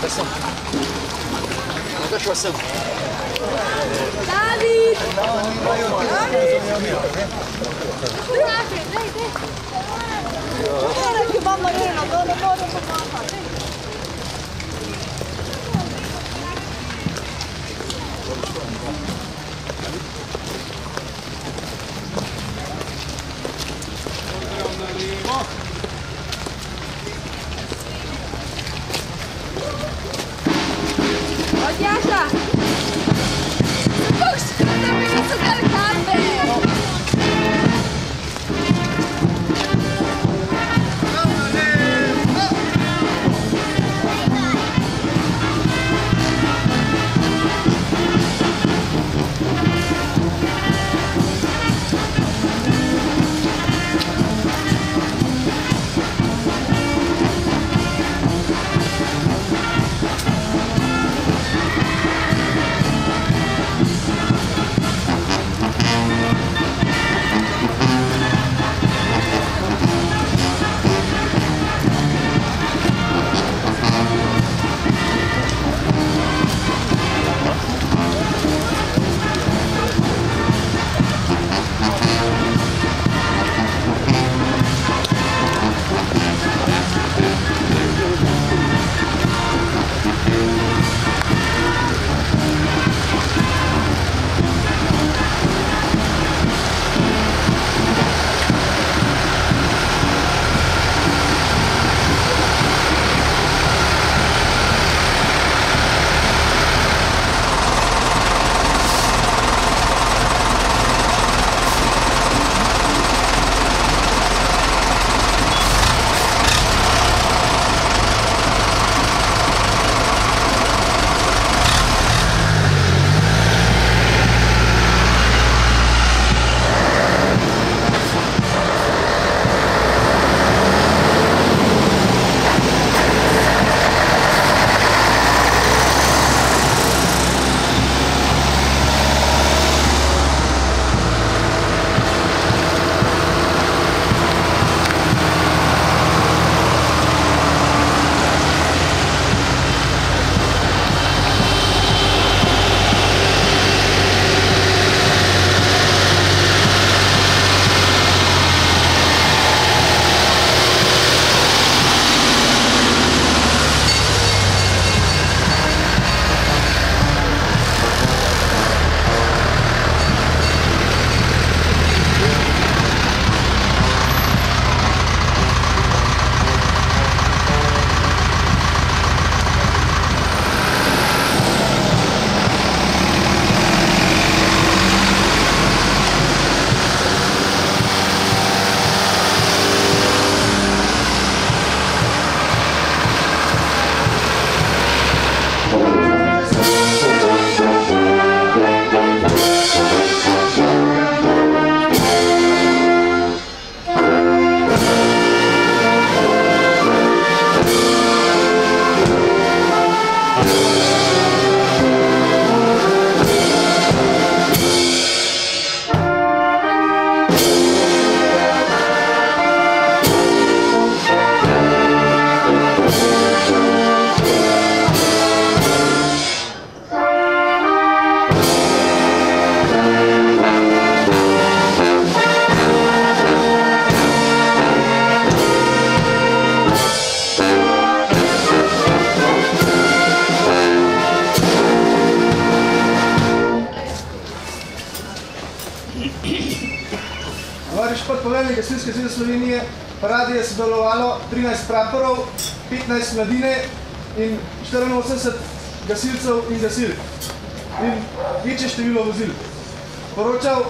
Da sem. Da šla sem. David! Daj! Imam Marjena, da ne morem pomagati. Odjaša! Puška, da mi niso dali kambe! Poveljnik Gasilske zveze Slovenije paradi je sodelovalo 13 praporov, 15 mladine in 84 gasilcev in gasilk in večje število vozil. Poročal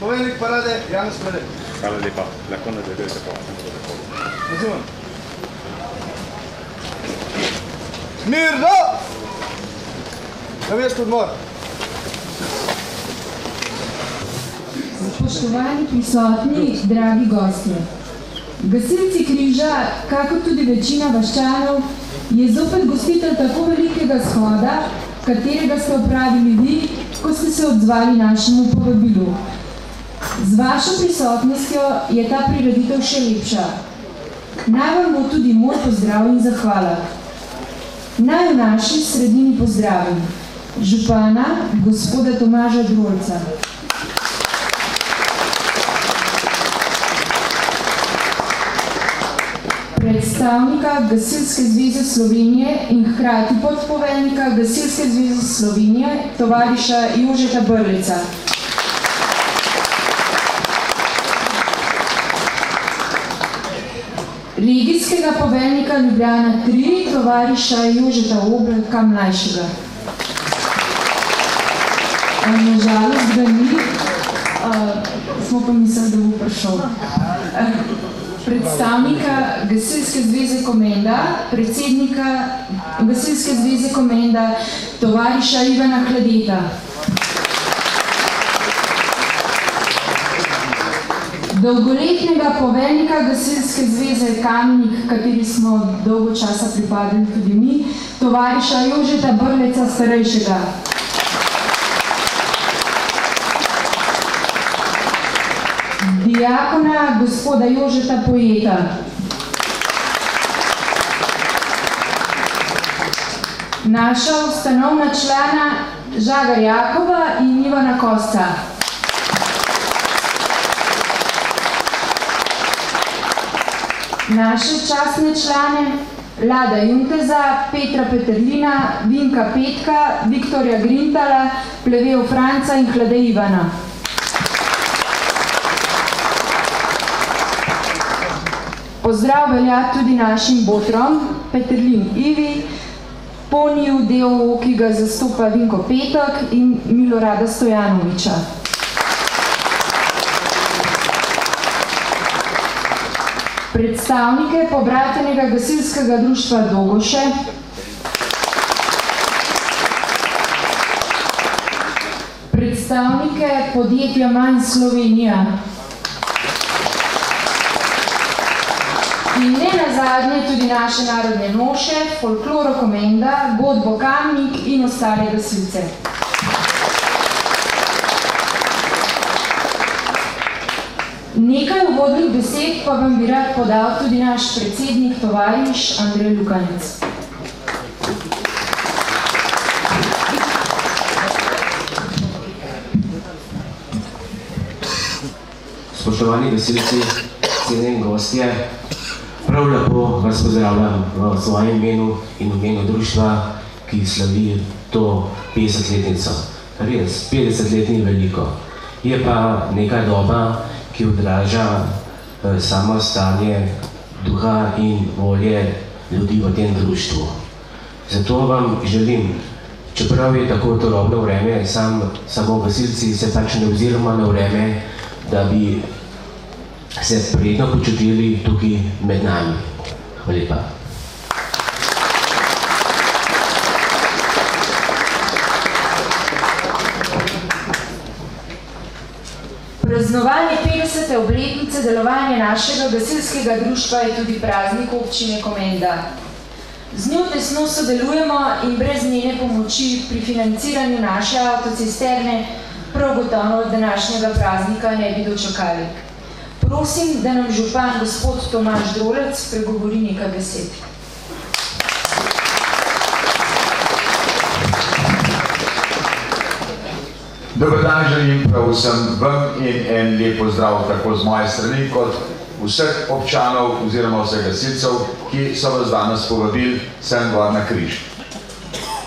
poveljnik parade Janez Prede. Hvala lepa. Lahko nadaljujete po vašem protokolu. Razumem. Mirno! Namest odmor. Spoštovani prisotni, dragi gostje. Gasilci Križa, kakor tudi večina vaščanov, je zopet gostitelj tako velikega shoda, katerega ste opravili vi, ko ste se odzvali našemu povabilu. Z vašo prisotnostjo je ta prireditev še lepša. Naj vam bo tudi moj pozdrav in zahvala. Naj v naši sredini pozdravim župana, gospoda Tomaža Drolca. Predstavnika Gasilske zveze Slovenije in hkrati podpoveljnika Gasilske zveze Slovenije, tovariša Jožeta Brleca. Regijskega poveljnika Ljubljana 3, tovariša Jožeta Obrka mlajšega. Nažalost ga ni, smo pa mislili, da bo prišel. Predstavnika Gasilske zveze Komenda, predsednika Gasilske zveze Komenda, tovariša Ivana Hladeta. Dolgoletnega poveljnika Gasilske zveze Kamnik, kateri smo dolgo časa pripadali tudi mi, tovariša Jožeta Brleca starejšega. Diakona gospoda Jožeta Pojeta. Naša ustanovna člana Žaga Jakova in Ivana Kosca. Naše častne člane Lada Junteza, Petra Peterlina, Vinka Petka, Viktorja Grintala, Plevejo Franca in Hlade Ivana. Pozdrav velja tudi našim botrom, Peterlin Ivi, Poniju D.O.O., ki ga zastopa Vinko Petek in Milorada Stojanoviča. Predstavnike pobratenega gasilskega društva Dogoše, predstavnike podjetja Manj Slovenija in ne nazadnje tudi naše narodne noše, Folkloro Komenda, Godbo Kamnik in ostale gasilce. Nekaj uvodnih besed pa vam bi rad podal tudi naš predsednik, tovariš Andrej Lukanec. Spoštovani gasilci, cenjeni gostje, prav lepo vas pozdravljam v svojem imenu in v imenu društva, ki slavi to 50-letnico. Res, 50 let ni veliko. Je pa neka doba, ki odraža samo stanje duha in volje ljudi v tem društvu. Zato vam želim, čeprav je tako turobno vreme, samo gasilci se pač ne oziramo na vreme, da bi se prijetno počutili tukaj med nami. Hvala lepa. Praznovanje 50. obletnice delovanja našega gasilskega društva je tudi praznik občine Komenda. Z njo tesno sodelujemo in brez njene pomoči pri financiranju naše avtocisterne prav gotovo današnjega praznika ne bi dočakali. Prosim, da nam župan gospod Tomaž Drolec spregovori nekaj besed. Dober dan želim prav vsem vam in en lep pozdrav tako z moje strani kot vseh občanov oziroma vseh gasilcev, ki so vas danes povabili sem gor na križ.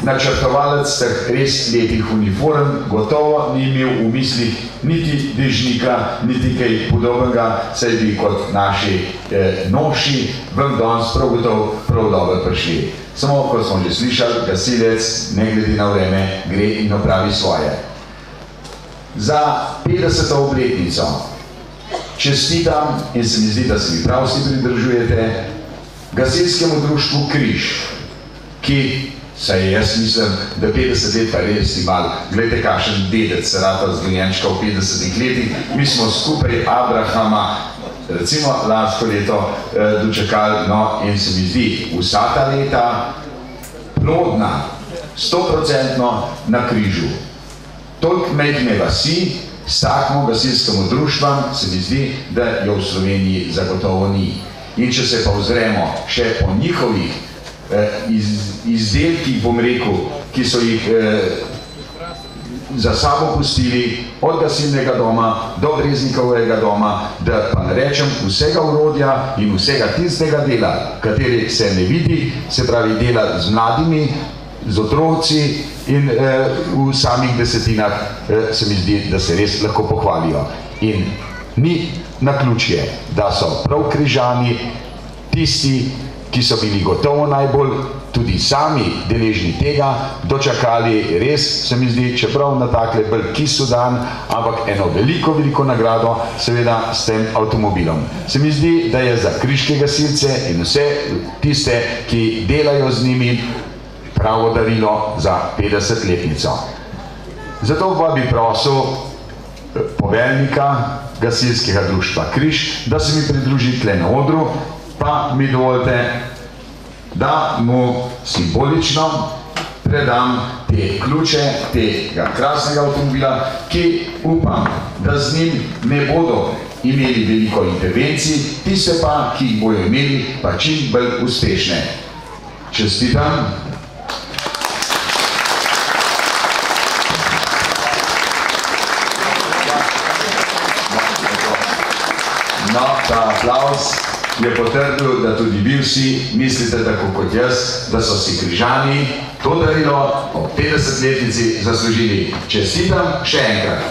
Načrtovalec teh res lepih uniform gotovo ni imel v mislih niti dežnika, niti kaj podobnega, saj bi kot naši noši vam danes prav gotovo prav dobro prišli. Samo, kot smo že slišali, gasilec, ne glede na vreme, gre in opravi svoje. Za 50. obletnico čestitam in se mi zdi, da se mi prav vsi pridržujete gasilskemu društvu Križ, ki saj jaz mislim, da 50 let pa res ni malo. Glejte, kakšen dedec se rata zgojenčka v 50 letih. Mi smo skupaj Abrahama, recimo lansko leto, dočekali, no, in se mi zdi, vsa ta leta plodna, 100% na križu. Toliko majhne vasi s takmo gasilskemu društvom se mi zdi, da jo v Sloveniji zagotovo ni. In če se pa ozremo še po njihovih izdelki, bom rekel, ki so jih za sabo pustili, od gasilnega doma do Breznikovega doma, da pa ne rečem vsega orodja in vsega tistega dela, kateri se ne vidi, se pravi dela z mladimi, z otroci in v samih desetinah se mi zdi, da se res lahko pohvalijo. In ni naključje, da so prav Križani tisti, ki so bili gotovo najbolj tudi sami deležni tega, dočakali res, se mi zdi, čeprav na takle bolj kisu dan, ampak eno veliko, veliko nagrado, seveda s tem avtomobilom. Se mi zdi, da je za križke gasilce in vse tiste, ki delajo z njimi, pravo darilo za 50-letnico. Zato pa bi prosil poveljnika gasilskega društva Križ, da se mi pridruži tle na odru, pa mi dovolite, da mu simbolično predam te ključe tega krasnega avtomobila, ki upam, da z njim ne bodo imeli veliko intervencij, tiste pa, ki jih bojo imeli, pa čim bolj uspešne. Čestitam. No, ta aplavz je potrdil, da tudi vi vsi mislite tako kot jaz, da so si Križani to darilo ob 50-letnici zaslužili. Čestitam še enkrat.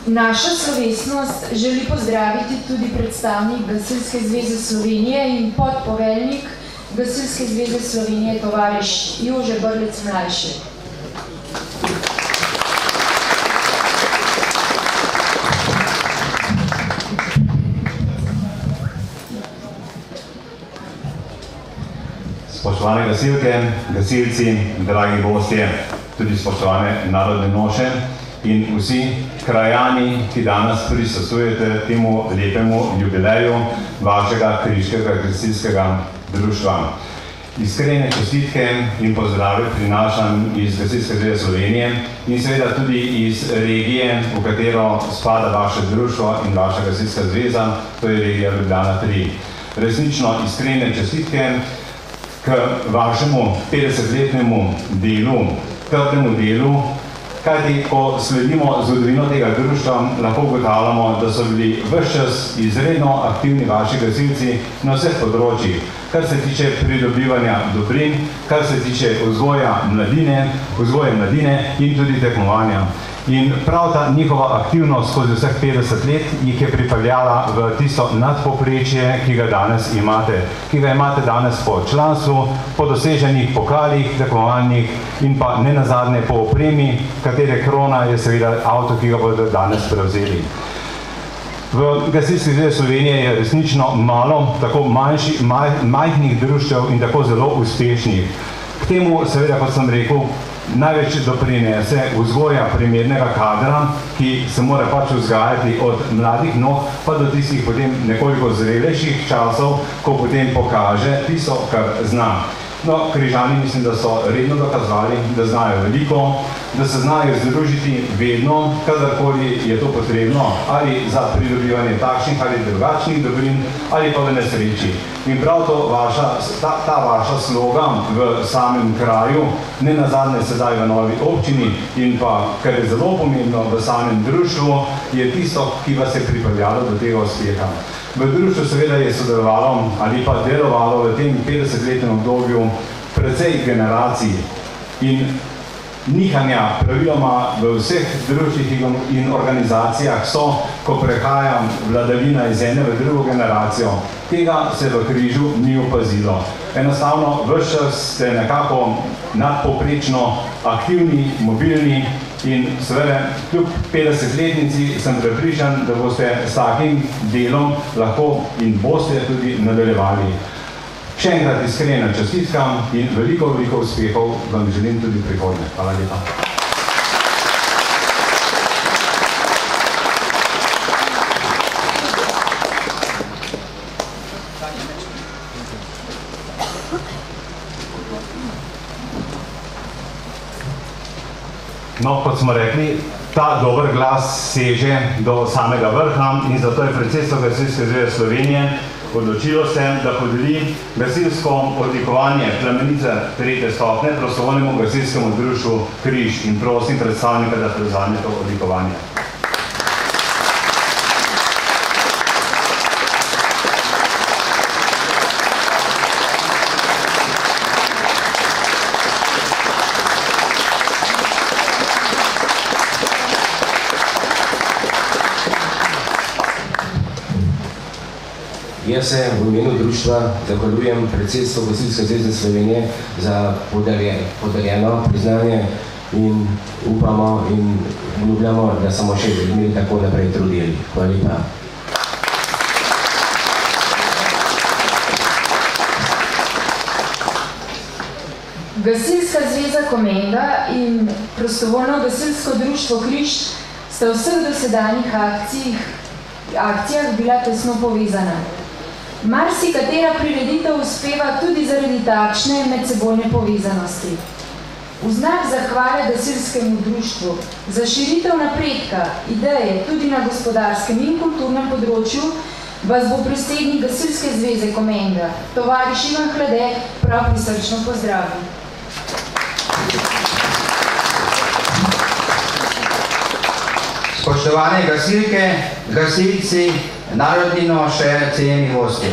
Našo slovesnost želi pozdraviti tudi predstavnik Gasilske zveze Slovenije in podpoveljnik Gasilske zveze Slovenije, tovariš Jože Brlec mlajši. Spoštovane gasilke, gasilci, dragi gostje, tudi spoštovane narodne noše in vsi krajani, ki danes prisostvujete temu lepemu jubileju vašega križkega gasilskega društva. Iskrene čestitke in pozdrave prinašam iz Gasilske zveze Slovenije in seveda tudi iz regije, v katero spada vaše društvo in vaša gasilska zveza, to je regija Ljubljana 3. Resnično iskrene čestitke k vašemu 50-letnemu delu, trdnemu delu, kajti ko sledimo zgodovino tega društva, lahko ugotavljamo, da so bili ves čas izredno aktivni vaši gasilci na vseh področjih, kar se tiče pridobivanja dobrin, kar se tiče vzgoja mladine in tudi tekmovanja. In prav ta njihova aktivnost skozi vseh 50 let jih je pripeljala v tisto nadpoprečje, ki ga danes imate. Ki ga imate danes po članstvu, po doseženih pokalih, tekmovanjih in pa ne nazadnje po opremi, katere krona je seveda avto, ki ga bodo danes prevzeli. V Gasilski zvezi Slovenije je resnično malo tako majhnih društev in tako zelo uspešnih. K temu seveda, kot sem rekel, največ doprinese vzgoja primernega kadra, ki se mora pač vzgajati od mladih nog pa do tistih potem nekoliko zrelejših časov, ko potem pokaže tisto, kar zna. No, Križani mislim, da so redno dokazali, da znajo veliko, da se znajo združiti vedno, kadarkoli je to potrebno, ali za pridobivanje takšnih ali drugačnih dobrin, ali pa v nesreči. In prav to ta vaša sloga v samem kraju, ne nazadnje sedaj v novi občini in pa, kar je zelo pomembno v samem društvu, je tisto, ki vas je pripeljalo do tega uspeha. V društvu seveda je sodelovalo ali pa delovalo v tem 50-letnem obdobju precej generacij in nihanja praviloma v vseh društvih in organizacijah so, ko prehaja vladavina iz ene v drugo generacijo. Tega se v Križu ni opazilo. Enostavno, ves čas ste nekako nadpoprečno aktivni, mobilni in seveda kljub 50-letnici sem prepričan, da boste s takim delom lahko in boste tudi nadaljevali. Še enkrat iskrena čestitka in veliko, veliko uspehov vam želim tudi prihodnje. Hvala lepa. No, kot smo rekli, ta dober glas seže do samega vrha in zato je predsedstvo Gasilske zveze Slovenije odločilo se, da podeli gasilsko odlikovanje Plamenice 3. stopnje prostovoljnemu gasilskemu društvu Križ in prosim predstavnika, da prevzame to odlikovanje. Jaz se v imenu društva zahvaljujem predsedstvu Gasilske zveze Slovenije za podeljeno priznanje in upamo in obljubljamo, da samo še imeli tako naprej trudili. Hvala lepa. Gasilska zveza Komenda in prostovoljno gasilsko društvo Križ sta v vseh dosedanjih akcijah bila tesno povezana. Marsikatera prireditev uspeva tudi zaradi takšne medsebojne povezanosti. V znak zahvale gasilskemu društvu za širitev napredka, ideje tudi na gospodarskem in kulturnem področju vas bo predsednik Gasilske zveze Komenda, tovariš Ivan Hlade, prav prisrčno pozdravil. Spoštovane gasilke, gasilci, narodni noše, cenjeni gostje.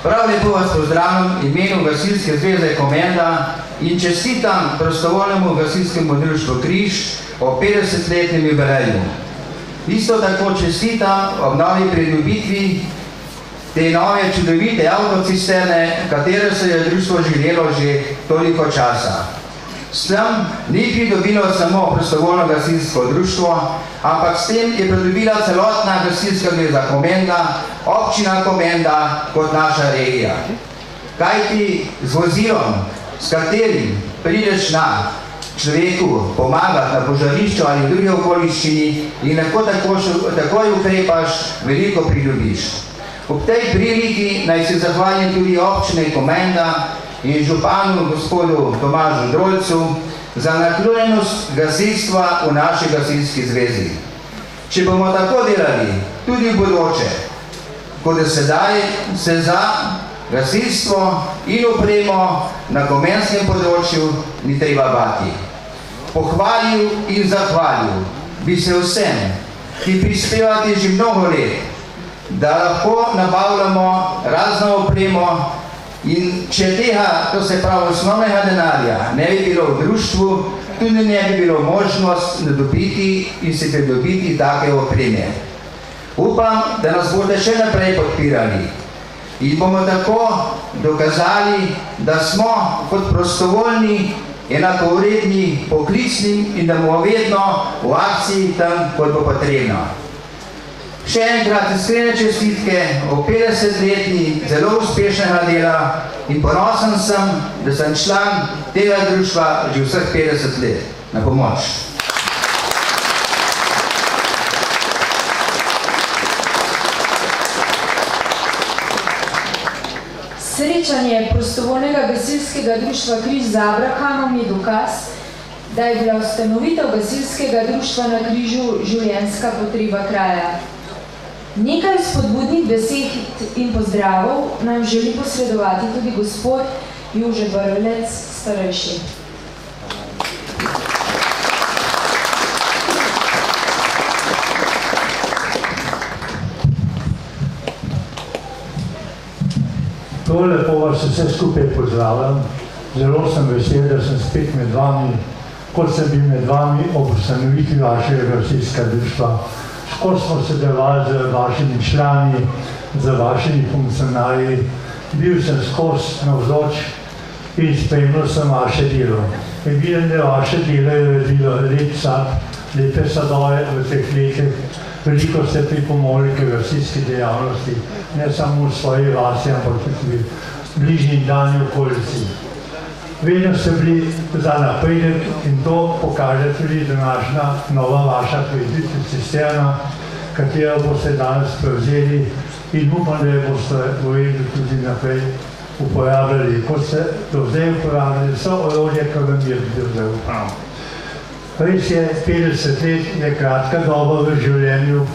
Prav lepo vas pozdravljam v imenu Gasilske zveze Komenda in čestitam prostovoljnemu gasilskemu društvu Križ o 50-letnem jubileju. Isto tako čestitam ob novi pridobitvi te nove čudovite avtocisterne, katero se je društvo želelo že toliko časa. S tem ni pridobilo samo prostovoljno gasilsko društvo, ampak s tem je pridobila celotna Gasilska zveza Komenda, občina Komenda kot naša regija. Kajti z vozilom, s katerim prideš na človeku pomagati na požarišču ali drugi okoliščini in lahko takoj ukrepaš, veliko pridobiš. Ob tej priliki naj se zahvalim tudi občine Komenda in županu gospodu Tomažu Drolcu za naklonjenost gasilstva v naši gasilski zvezi. Če bomo tako delali tudi v bodoče, kot da sedaj se za gasilstvo in opremo na komenskem področju ni treba bati. Pohvalil in zahvalil bi se vsem, ki prispevate že mnogo let, da lahko nabavljamo razno opremo in če tega, to se pravi osnovnega denarja, ne bi bilo v društvu, tudi ne bi bilo možnost nadobiti in se pridobiti take opreme. Upam, da nas boste še naprej podpirali in bomo tako dokazali, da smo kot prostovoljni, enakovredni, poklicnim in da bomo vedno v akciji tam, kot bo potrebno. Še enkrat iskrene čestitke o 50-letni zelo uspešnega dela in ponosen sem, da sem član tega društva že vseh 50 let. Na pomoč. Srečanje prostovoljnega gasilskega društva Križ z Abrahamom je dokaz, da je bila ustanovitev gasilskega društva na Križu življenjska potreba kraja. Nekaj spodbudnih besed in pozdravov nam želi posredovati tudi gospod Jože Brvlec, starejši. To lepo vas vse skupaj pozdravljam. Zelo sem vesel, da sem spet med vami, kot sem bil med vami ob ustanovitvi vašega gasilskega društva. Ko smo sodelovali z vašimi člani, z vašimi funkcionarji, bil sem skozi navzoč in spremljal sem vaše delo. In vidim, da vaše delo je rodilo lep sad, lepe sadove v teh letih. Veliko ste pripomogli k gasilski dejavnosti, ne samo v svoji vasi, ampak tudi v bližnji daljni okolici. Vedno ste bili za napredek in to pokaže tudi današnja nova vaša kreditna cisterna, katero boste danes prevzeli in upam, da jo boste povedali tudi naprej uporabljali, kot ste do zdaj uporabljali vso orodje, kar vam je bilo zdaj upravno. Res je, 50 let je kratka doba v življenju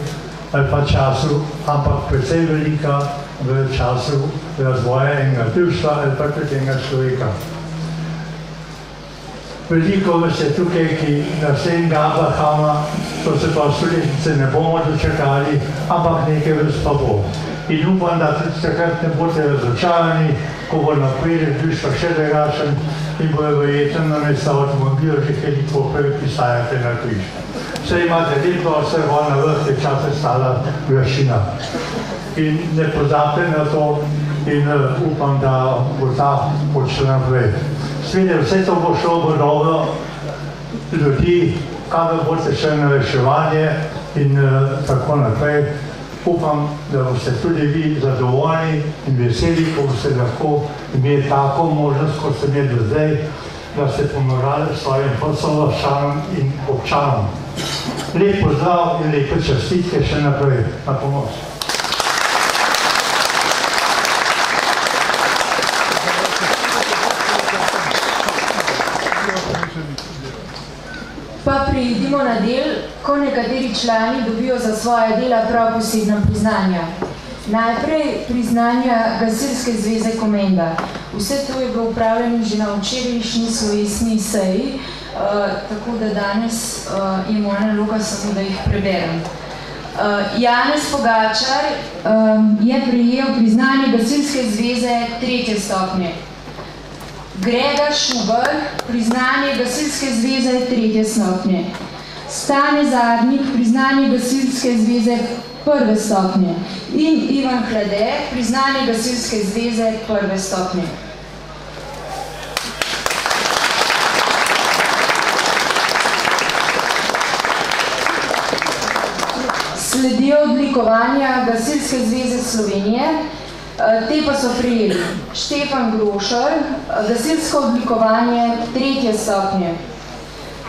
ali pa času, ampak precej velika v času razvoja enega društva ali pa tudi enega človeka. Veliko vas je tukaj, ki naslednjega Abrahama, to se pa stoletnice ne bomo dočakali, ampak nekaj vas pa bo. In upam, da tudi takrat ne boste razočarani, ko bo napredek društva še drugačen in bojo verjetno namesto avtomobila že helikopter, ki stajate na križ. Vse imate lepo, vse vol na vrh je čase stala vršina. In ne pozabite na to in upam, da bo ta počela naprej. Sveda, vse to bo šlo bo dobro ljudi, kamor boste šli na reševanje in tako naprej. Upam, da boste tudi vi zadovoljni in veseli, ko boste lahko imeli tako možnost, kot ste imeli do zdaj, da ste pomagali svojim sovaščanom in občanom. Lep pozdrav in lepe čestitke še naprej. Na pomoč. Pa preidimo na del, ko nekateri člani dobijo za svoje dela prav posebna priznanja. Najprej priznanja Gasilske zveze Komenda. Vse to je bilo upravljeno že na včerajšnji slovesni seji, tako da danes je moja naloga samo, da jih preberem. Janez Pogačar je prejel priznanje Gasilske zveze 3. stopnje. Grega Šuber, priznanje Gasilske zveze 3. stopnje. Stane Zadnik, priznanje Gasilske zveze 1. stopnje. In Ivan Hlade, priznanje Gasilske zveze 1. stopnje. Sledijo odlikovanja Gasilske zveze Slovenije. Te pa so prijeli Štefan Grošar, gasilsko odlikovanje 3. stopnje.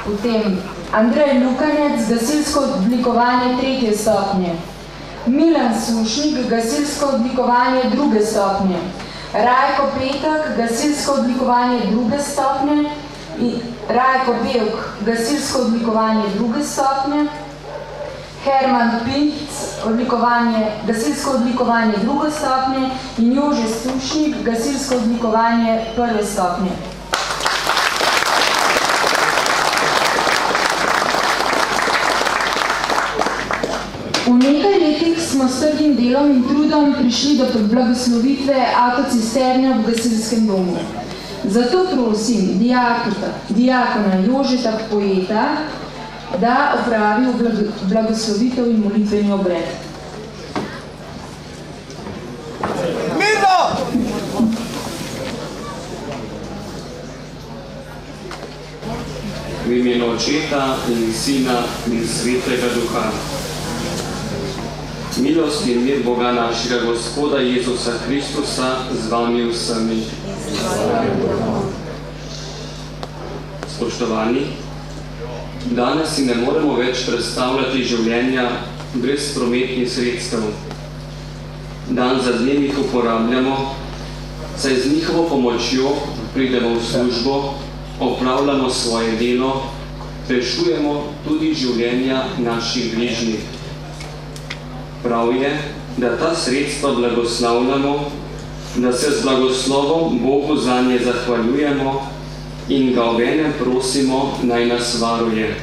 Potem Andrej Lukanec, gasilsko odlikovanje 3. stopnje. Milan Sušnik, gasilsko odlikovanje 2. stopnje. Rajko Petek, gasilsko odlikovanje 2. stopnje. Rajko Belk, gasilsko odlikovanje 2. stopnje. Herman Pinc, gasilsko odlikovanje 2. stopnje in Jože Sušnik, gasilsko odlikovanje 1. stopnje. V nekaj letih smo s trdim delom in trudom prišli do blagoslovitve avtocisterne v gasilskem domu. Zato prosim diakona Jožeta Poeta, da opravi blagoslovitev in molitveni obred. Mirno! V imenu Očeta in Sina in Svetega Duha. Milost in mir Boga našega Gospoda Jezusa Kristusa z vami vsemi. Spoštovani, danes si ne moremo več predstavljati življenja brez prometnih sredstev. Dan za dnem jih uporabljamo, saj z njihovo pomočjo pridemo v službo, opravljamo svoje delo, rešujemo tudi življenja naših bližnjih. Prav je, da ta sredstva blagoslavljamo, da se z blagoslovom Bogu zanje zahvaljujemo in ga obenem prosimo, naj nas varuje.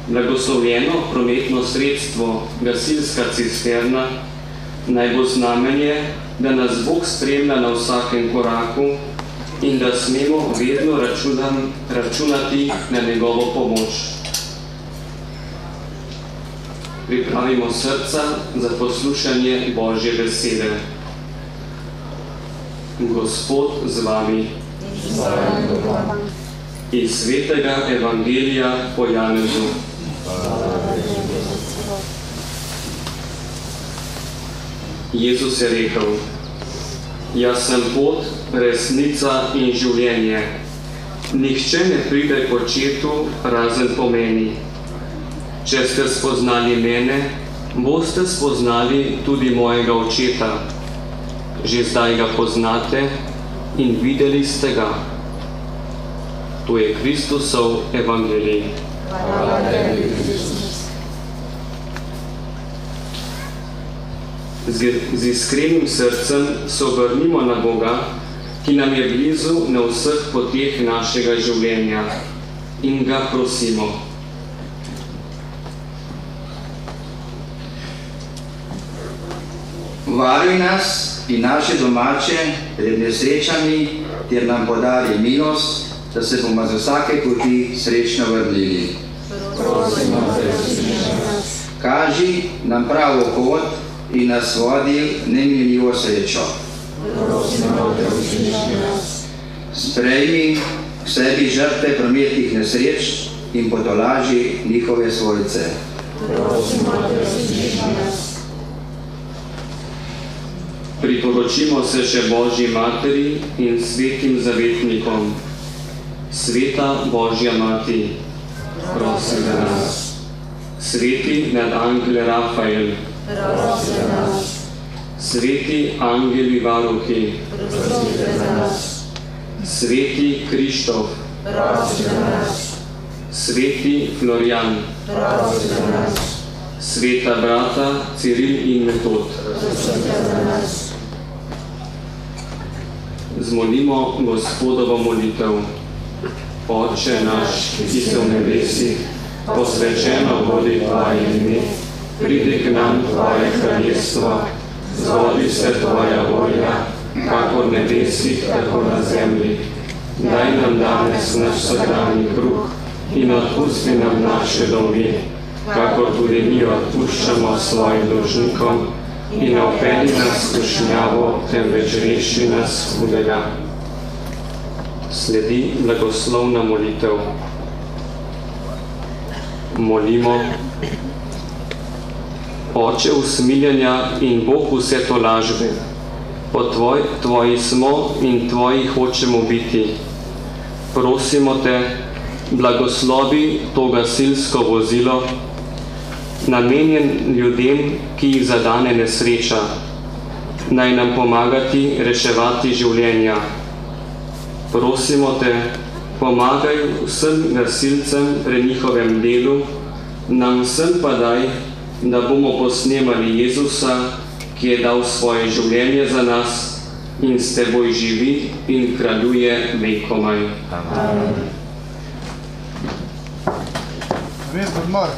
Blagoslovljeno prometno sredstvo, gasilska cisterna, naj bo znamenje, da nas Bog spremlja na vsakem koraku in da smemo vedno računati na njegovo pomoč. Pripravimo srca za poslušanje Božje besede. Gospod z vami. Iz Svetega Evangelija po Janezu. Jezus je rekel: Jaz sem pot, resnica in življenje. Nihče ne pride k Očetu razen po meni. Če ste spoznali mene, boste spoznali tudi mojega Očeta. Že zdaj ga poznate in videli ste ga. To je Kristusov evangelij. Z iskrenim srcem se obrnimo na Boga, ki nam je blizu na vseh poteh našega življenja, in ga prosimo. Varuj nas in naše domače pred nesrečami, ter nam podari milost, da se bomo z vsake poti srečno vrnili. Kaži nam pravo pot in nas vodi neminljivo srečo. Sprejmi k sebi žrtve prometnih nesreč in potolaži njihove svojce. Priporočimo se še Božji Materi in svetim zavetnikom. Sveta Božja Mati, prosi za nas. Sveti nadangel Rafael, prosi za nas. Sveti angeli varuhi, prosi za nas. Sveti Krištof, prosi za nas. Sveti Florian, prosi za nas. Sveta brata Ciril in Metod, prosi za nas. Zmolimo Gospodovo molitev. Oče naš, ki si v nebesih, posvečeno bodi Tvoje ime, pridi k nam Tvoje kraljestvo, zgodi se Tvoja volja, kakor v nebesih, tako na zemlji. Daj nam danes naš vsakdanji kruh in odpusti nam naše dolge, kakor tudi mi odpuščamo svojim dolžnikom, in ne vpelji nas v skušnjavo, temveč reši nas hudega. Sledi blagoslovna molitev. Molimo. Oče usmiljenja in Bog vse tolažbe, po Tvoji smo in Tvoji hočemo biti. Prosimo Te, blagoslovi to gasilsko vozilo, namenjen ljudem, ki jih zadane nesreča, naj nam pomagati reševati življenja. Prosimo Te, pomagaj vsem gasilcem pri njihovem delu, nam vsem pa daj, da bomo posnemali Jezusa, ki je dal svoje življenje za nas in s Teboj živi in kraljuje vekomaj. Amen. Ves odmor.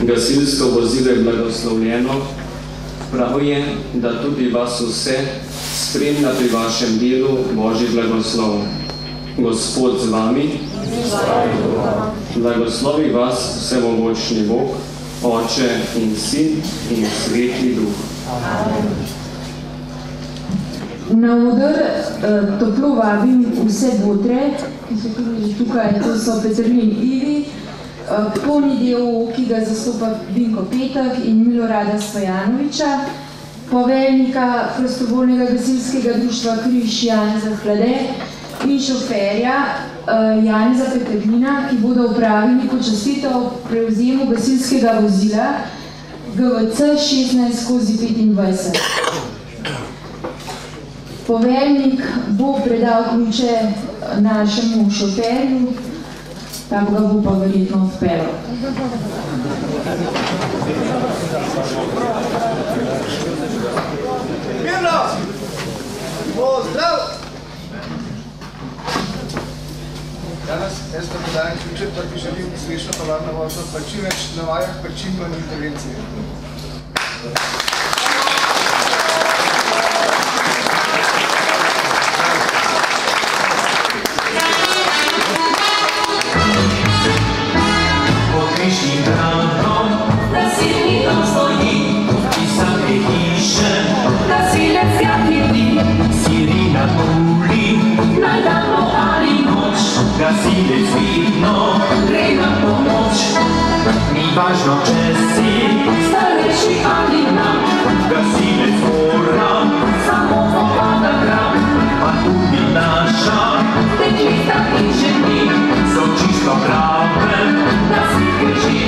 Gasilsko vozilo je blagoslovljeno, prav je, da tudi vas vse spremlja pri vašem delu Božji blagoslov. Gospod z vami, blagoslovi vas vsemogočni Bog, Oče in Sin in Sveti Duh. Amen. Na oder toplo vabim vse botre, ki so tudi tukaj, to so Petrlin Ivi, polni del, ki ga zastopa Vinko Petek in Milorada Stojanoviča, poveljnika prostovoljnega gasilskega društva Križ Janeza Hlade in šoferja Janeza Petrlina, ki bodo upravili počastitev prevzemu gasilskega vozila GVC 16/25. Poveljnik bo predal ključe našemu šoferju, tako ga bo pa verjetno odpeljal. Mirno! Pozdrav! Danes jaz pa podajem ključe, pa ti želim srečno tovarno vožnjo, pa čim več na vajah, pa čim manj intervencije. Nasilec jak nie dni, vidno, gre na pomoč. Ni važno, če si starejši ali mlad, gasilec mora samo zapada gram. Pa tudi naša dekleta in ženi so čisto prave, da si drži.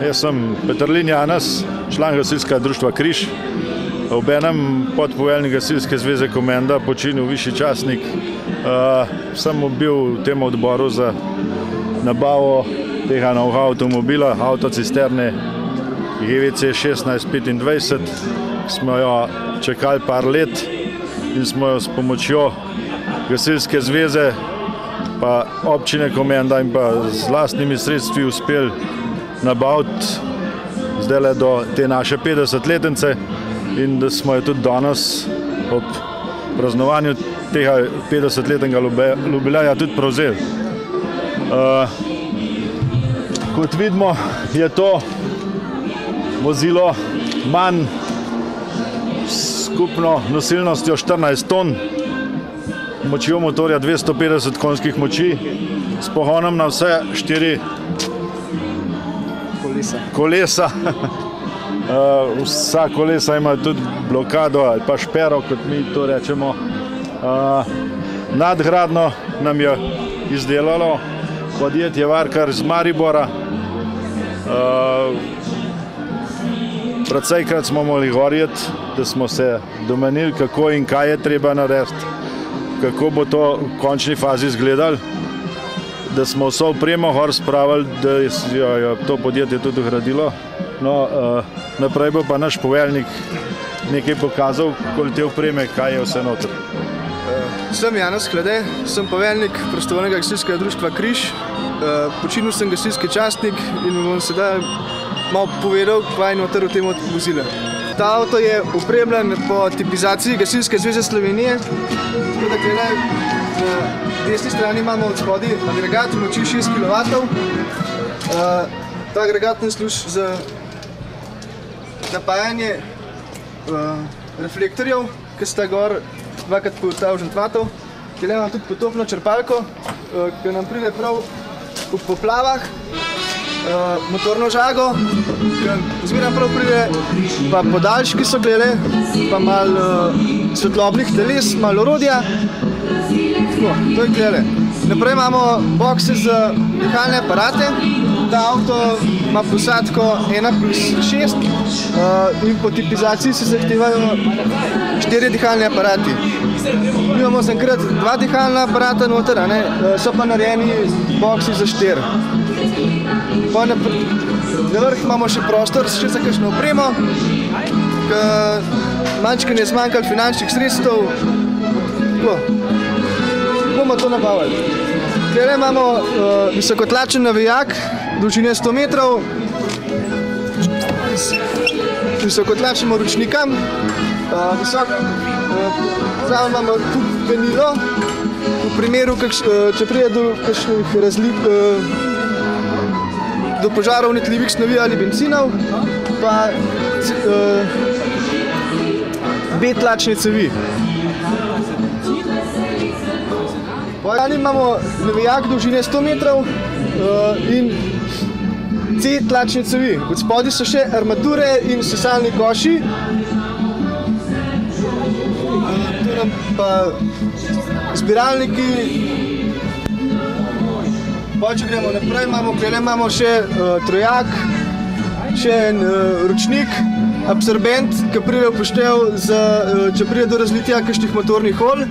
Jaz sem Peterlin Janez, član gasilskega društva Križ, obenem podpoveljnik Gasilske zveze Komenda, počinil višji častnik. Sem bil v tem odboru za nabavo tega novega avtomobila, avtocisterne GVC 1625, ki smo jo čakali par let in smo jo s pomočjo Gasilske zveze, pa občine Komenda in pa z lastnimi sredstvi uspeli nabaviti zdaj do te naše 50-letnice in da smo jo tudi danes ob praznovanju tega 50-letnega jubileja tudi prevzeli. Kot vidimo, je to vozilo manj skupno nosilnostjo 14 ton, močjo motorja 250 konjskih moči, s pogonom na vse 4 kolesa. Vsa kolesa ima tudi blokado ali pa špero, kot mi to rečemo. Nadgradno nam je izdelalo podjetje Varkar iz Maribora. Predsejkrat smo morali gorjeti, da smo se domenili, kako in kaj je treba narediti, kako bo to v končni fazi izgledalo, da smo vso opremo gor spravili, da je to podjetje tudi gradilo. No, naprej bo pa naš poveljnik nekaj pokazal, koliko te opreme, kaj je vse noter. Sem Janez Klede, sem poveljnik prostovoljnega gasilskega društva Križ. Počinil sem gasilski častnik in bom sedaj malo povedal, kaj je noter v tem vozilu. Ta avto je opremljen po tipizaciji Gasilske zveze Slovenije. Na desni strani imamo od spodaj agregat moči 6 kW. Ta agregat nam služi za napajanje reflektorjev, ki sta gor 2x po 1000 W. Tukaj imamo tudi potopno črpalko, ki nam pride prav v poplavah, motorno žago, ki zmeraj prav pride, pa podaljški so glede, pa malo svetlobnih teles, malo orodja. To je glede. Naprej imamo bokse za dihalne aparate. Ta avto ima posadko 1+6 in po tipizaciji se zahtevajo 4 dihalni aparati. Mi imamo zaenkrat 2 dihalna aparata noter, so pa narejeni boksi za 4. Na vrh imamo še prostor še za kakšno opremo, manjčkaj je zmanjkalo finančnih sredstev. Bomo to nabavili. Tukaj imamo visokotlačen navijak, dolžine 100 metrov, z visokotlačnimi ročnikami, zraven imamo tudi penilo, v primeru, če pride do kakšnih razlik, do požarov vnetljivih snovi ali bencinov, pa B-tlačne cevi. Potem imamo navijak dolžine 100 metrov in C-tlačne cevi. Od spodaj so še armature in sesalni koši. Pa zbiralniki. Če gremo naprej, imamo še trojak, še en ročnik, absorbent, ki pride v poštev, če pride do razlitja kakšnih motornih olj,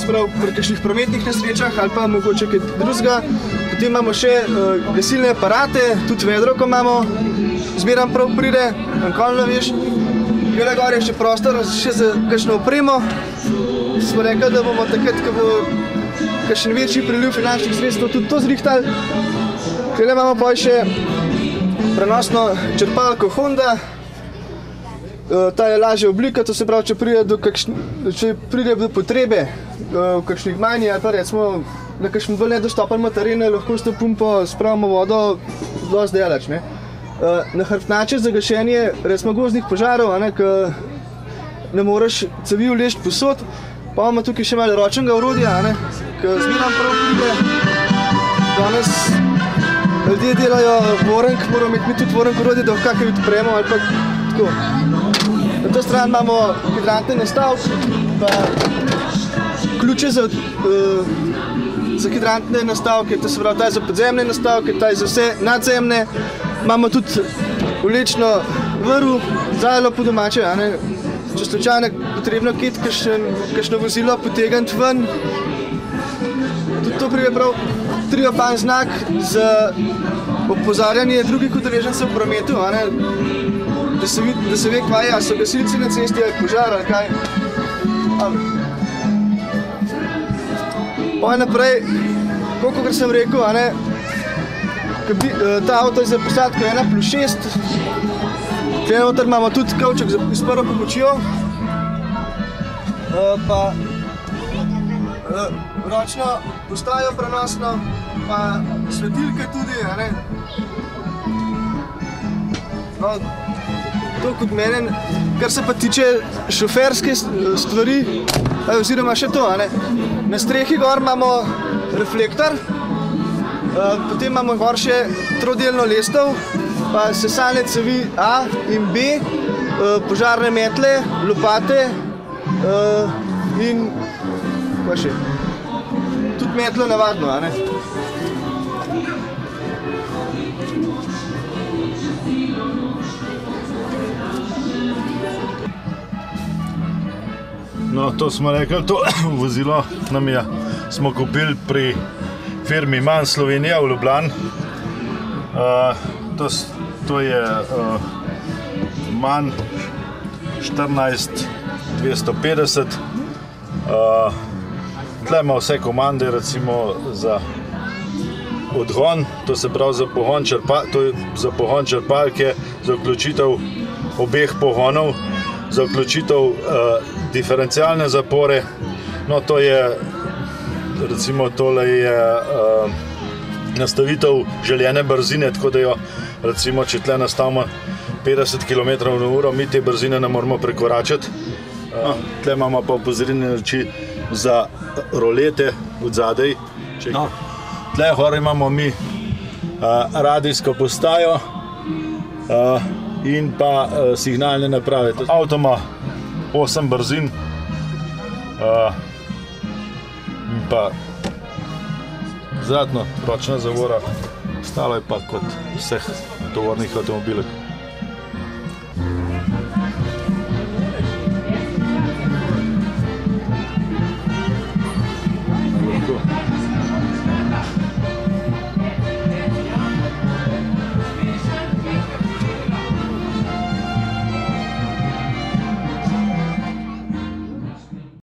pri kakšnih prometnih nesrečah ali pa mogoče kaj drugega. Potem imamo še gasilne aparate, tudi vedro, ko imamo, zmeram prav pride, nakolno veš. Gole gor je še prostor še za kakšno opremo. Smo rekli, da bomo takrat, ko bo kakšen večji priliv finančnih sredstev tudi to zrihtali. Tukaj imamo pa še prenosno črpalko Honda. Ta je lažja oblika, to se pravi, če pride do potrebe v kakšnih manji ali pa recimo na kakšen bolj nedostopen teren, lahko s to pumpo spravimo vodo dosti daleč. Na hrbtnače za gašenje recimo gozdnih požarov, ko ne moreš cevi vleči posod, pa imamo tukaj še malo ročnega orodja, ki zmeram prav pride. Danes ljudje delajo vorenk, moramo imeti mi tudi vorenk orodje, da kakaj odpremo ali pa tako. Na to stran imamo hidrantne nastavke, pa ključe za hidrantne nastavke, to se pravi, ta je za podzemne nastavke, ta je za vse nadzemne. Imamo tudi vlečno vrv, zajelo po domače, če slučajno potrebno kit kakšno vozilo potegniti ven. Tudi to pride prav triopan znak za opozarjanje drugih udeležencev v prometu, da se ve, kaj je, ali so gasilci na cesti, ali požar, ali kaj. Potem naprej, kolikor sem rekel, ta avto je za posadko 1+6. Tukaj noter imamo tudi kovček s prvo pomočjo, pa ročno postajo prenosno, pa svetilke tudi. To kot mene, kar se pa tiče šoferske stvari, oziroma še to, na strehi gor imamo reflektor, potem imamo gor še trodelno lestev, pa sesalne cevi A in B, požarne metle, lopate in pa še, tudi metlo navadno, No, to smo rekli, to vozilo smo kupili pri firmi MAN Slovenija v Ljubljani. To je MAN 14250. Tukaj ima vse komande, recimo za odgon, to se pravi za pogon črpalke, za vključitev obeh pogonov, za vključitev diferencialne zapore. No, to je, recimo, tole je nastavitev željene brzine, tako da jo, recimo, če tle nastavimo 50 km/h, mi te brzine ne moramo prekoračiti. Tle imamo pa opozorilne luči za rolete od zadaj. Tle gor imamo mi radijsko postajo in pa signalne naprave. Avto ima 8 brzin in pa zadnjo ročna zavora, ostalo je pa kot vseh tovornih avtomobilov.